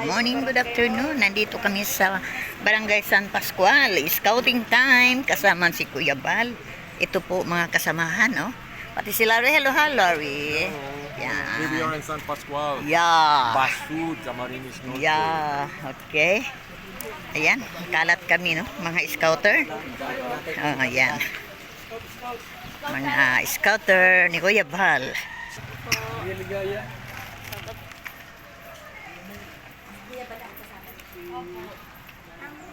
morning, good afternoon. Nandito kami sa Barangay San Pascual. Scouting time. Kasama si Kuya Bal. Ito po mga kasamahan, no? Pati si Larry. Hello, Larry. Here we are in San Pascual. Yeah. Basud, Camarines Norte. Yeah. Okay. Ayan. Kalat kami, no? Mga scouter. Oh, ayan. Mga scouter ni Kuya Bal.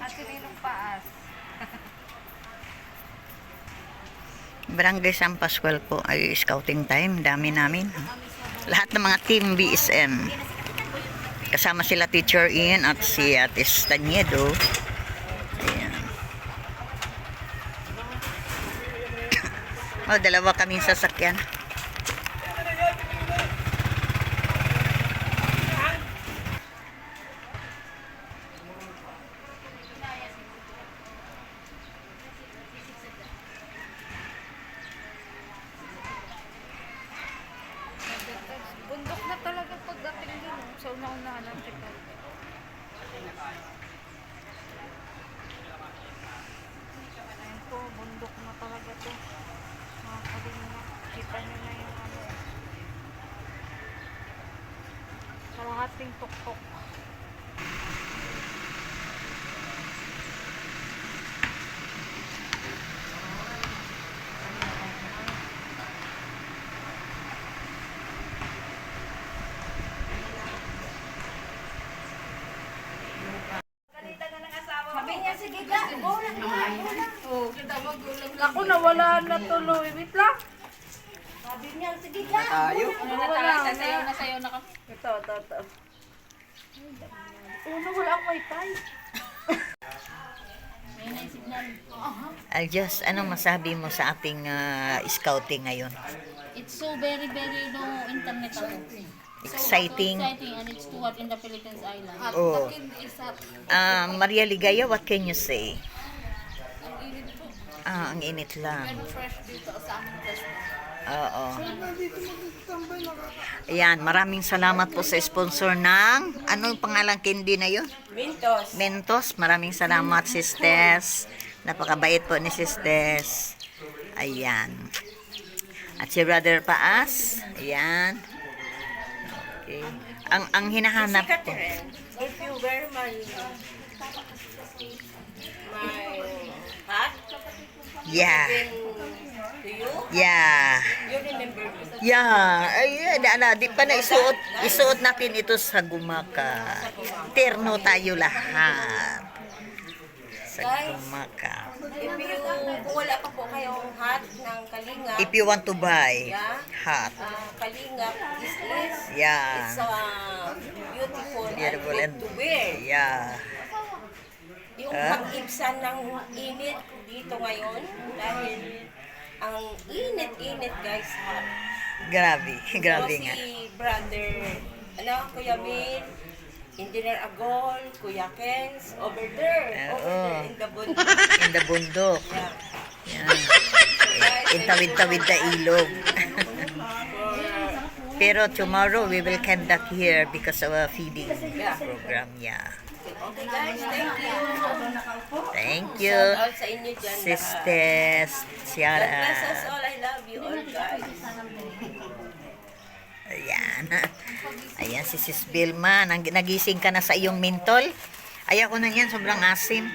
At sininong paas. Barangay San Pascual po ay scouting time. Dami namin. Lahat ng mga team BSM. Kasama sila Teacher Ian at si Ate Staniedo. Ayan. Oh, dalawa kaming sasakyan. Bundok na talaga pagdating din. So, nauna ng tikot. Ayan po, bundok na talaga to. Mga kalinga. Kita nyo na yung ano. Kalahating tuktok. Sabi niya, sige ka, ulang na, ulang. Ako, nawala na tuloy. Wait lang. Sabi niya, sige ka, Nawala na. nasayaw na ka. Ito. Uno, wala ang wifi. Aljos, anong masabi mo sa ating scouting ngayon? It's so very, very no internet ako. Exciting. So exciting and it's too hot in the Philippines Island. Oh. Is hot. Maria Ligaya, what can you say? Ang init po. Ang init lang. Pero fresh dito sa aming restaurant. Oo. Ayan, maraming salamat po sa sponsor ng, anong pangalang candy na yun? Mentos. Mentos. Maraming salamat, Sis Tess. Napakabait po ni Sis Tess. Ayan. At si Brother Paas. Ayan. Okay. Ang hinahanap ko. If you wear my hat Yeah. to you, Yeah. you remember me. Yeah. Ayan. Di pa na isuot natin ito sa Gumaka. Terno tayo lahat. Sa Gumaka. Kung wala pa po kayong hat ng Kalinga, If you want to buy yeah, hat. Kalinga, this is Yeah. it's beautiful, Beautiful and and good to wear. yeah. Yung pag-ibsan ng init dito ngayon, dahil ang init-init guys, hot. Grabe. Grabe So, nga. si brother, Kuya Min, Engineer Agol, Kuya Kens, over there in the bundok. In the bundok. Yeah. Yan. Intawid-tawid na ilog. Pero tomorrow we will conduct here because of a feeding program. Yeah. Okay guys, thank you. Thank you. Shout out sa inyo dyan. Sisters. God Ciara. bless us all. I love you all guys. Ayan. Ayan si Sis Vilma. Nagising ka na sa iyong mintol. Ayaw ko na yan. Sobrang asim.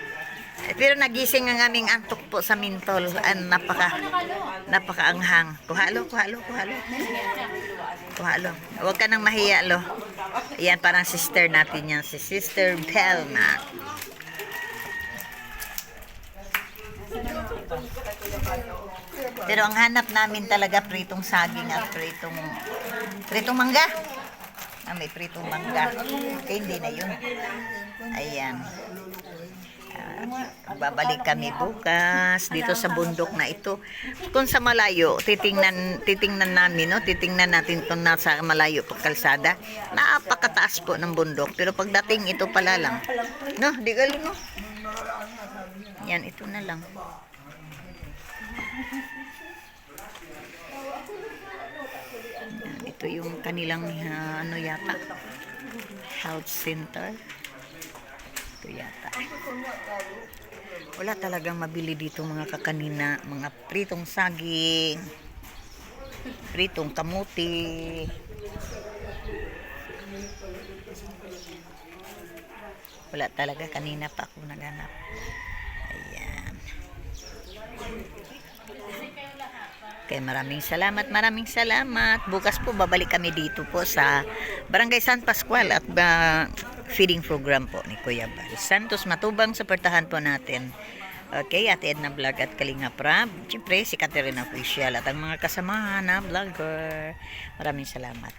Pero nagising ang aming antok po sa mintol. Napakaanghang. Kuhalo. Kuhalo. Huwag ka nang mahiya, lo. Ayan, parang sister natin yan. Si Sister Velma. Pero ang hanap namin talaga pritong saging at pritong mangga. May pritong mangga. Hindi na yun. Ayan. Babalik kami bukas dito sa bundok na ito. Kung sa malayo, titingnan namin, no? Titingnan natin kung nasa malayo pa kalsada. Napakataas po ng bundok. Pero pagdating ito pala lang. No, di galo, no? Yan, ito na lang. Ito yung kanilang ano yata. Health Center. Ito yata. Wala talagang mabili dito mga kakanina. Mga pritong saging, pritong kamuti. Wala talaga. Kanina pa ako naghanap. Ayan. Okay, maraming salamat. Bukas po babalik kami dito po sa Barangay San Pascual at feeding program po ni Kuya Bal Santos Matubang. Suportahan po natin. Okay, Ate Edna Vlog at Kalinga Prab. Siyempre, si Catherine Official at ang mga kasamahan na vlogger. Maraming salamat.